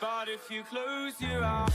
But if you close your eyes.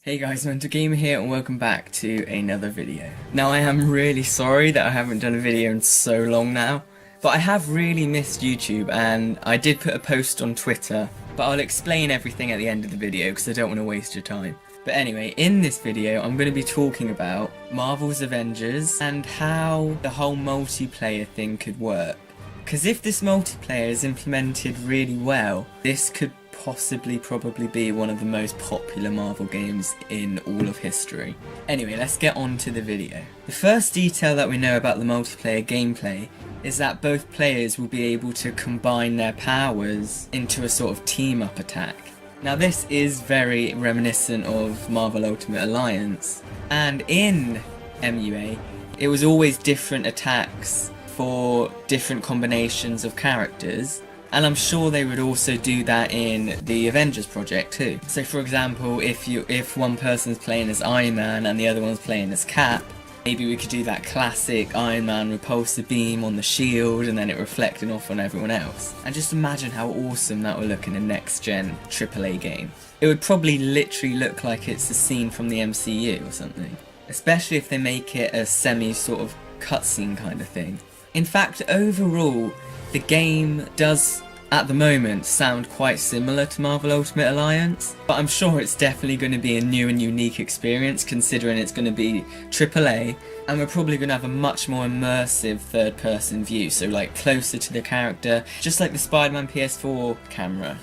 Hey guys, Gamer here and welcome back to another video. Now I am really sorry that I haven't done a video in so long now, but I have really missed YouTube and I did put a post on Twitter, but I'll explain everything at the end of the video because I don't want to waste your time. But anyway, in this video I'm going to be talking about Marvel's Avengers and how the whole multiplayer thing could work. Because if this multiplayer is implemented really well, this could probably be one of the most popular Marvel games in all of history. Anyway, let's get on to the video. The first detail that we know about the multiplayer gameplay is that both players will be able to combine their powers into a sort of team-up attack. Now this is very reminiscent of Marvel Ultimate Alliance, and in MUA it was always different attacks for different combinations of characters, and I'm sure they would also do that in the Avengers project too. So for example, if one person's playing as Iron Man and the other one's playing as Cap, maybe we could do that classic Iron Man repulsor beam on the shield and then it reflecting off on everyone else. And just imagine how awesome that would look in a next gen AAA game. It would probably literally look like it's a scene from the MCU or something. Especially if they make it a semi sort of cutscene kind of thing. In fact, overall, the game does, at the moment, sound quite similar to Marvel Ultimate Alliance, but I'm sure it's definitely going to be a new and unique experience considering it's going to be AAA, and we're probably going to have a much more immersive third-person view, so like closer to the character, just like the Spider-Man PS4 camera.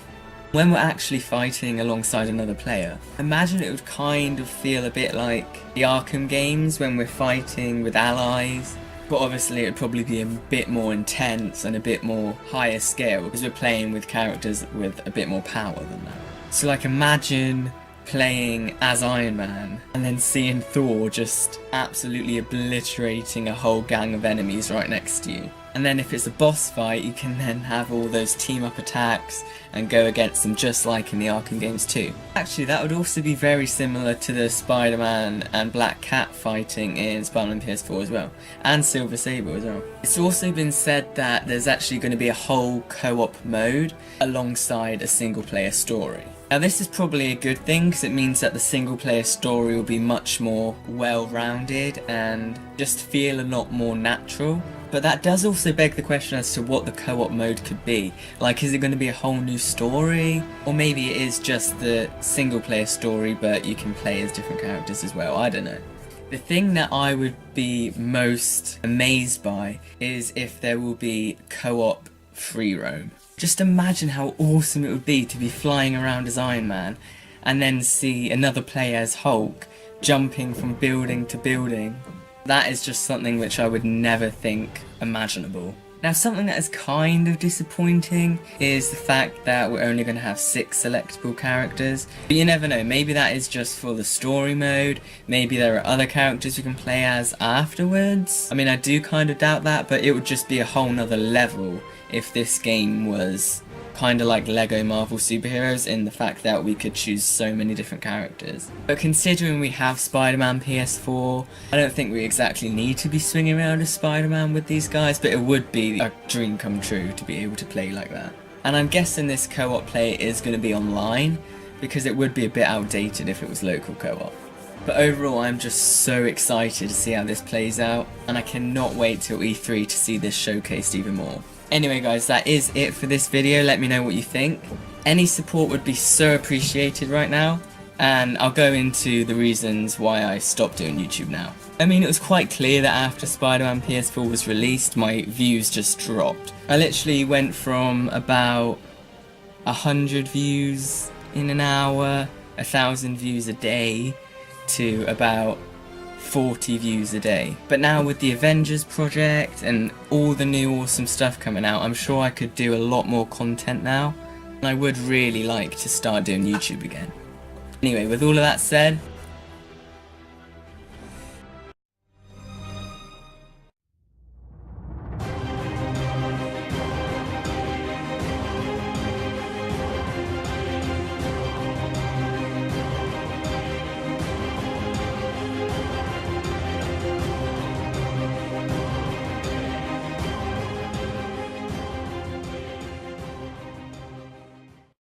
When we're actually fighting alongside another player, imagine it would kind of feel a bit like the Arkham games when we're fighting with allies. But obviously it would probably be a bit more intense and a bit more higher scale because we're playing with characters with a bit more power than that. So like imagine playing as Iron Man and then seeing Thor just absolutely obliterating a whole gang of enemies right next to you. And then if it's a boss fight, you can then have all those team-up attacks and go against them just like in the Arkham games too. Actually, that would also be very similar to the Spider-Man and Black Cat fighting in Spider-Man PS4 as well, and Silver Sable as well. It's also been said that there's actually going to be a whole co-op mode alongside a single-player story. Now this is probably a good thing because it means that the single-player story will be much more well-rounded and just feel a lot more natural. But that does also beg the question as to what the co-op mode could be. Like, is it going to be a whole new story? Or maybe it is just the single-player story but you can play as different characters as well, I don't know. The thing that I would be most amazed by is if there will be co-op free roam. Just imagine how awesome it would be to be flying around as Iron Man and then see another player as Hulk jumping from building to building. That is just something which I would never think imaginable. Now something that is kind of disappointing is the fact that we're only going to have 6 selectable characters. But you never know, maybe that is just for the story mode, maybe there are other characters you can play as afterwards. I mean, I do kind of doubt that, but it would just be a whole nother level if this game was kind of like Lego Marvel Superheroes in the fact that we could choose so many different characters. But considering we have Spider-Man PS4, I don't think we exactly need to be swinging around as Spider-Man with these guys, but it would be a dream come true to be able to play like that. And I'm guessing this co-op play is going to be online, because it would be a bit outdated if it was local co-op. But overall, I'm just so excited to see how this plays out, and I cannot wait till E3 to see this showcased even more. Anyway guys, that is it for this video. Let me know what you think. Any support would be so appreciated right now, and I'll go into the reasons why I stopped doing YouTube now. I mean, it was quite clear that after Spider-Man PS4 was released, my views just dropped. I literally went from about 100 views in an hour, 1,000 views a day, to about 40 views a day. But now with the Avengers project and all the new awesome stuff coming out, I'm sure I could do a lot more content now, and I would really like to start doing YouTube again. Anyway, with all of that said,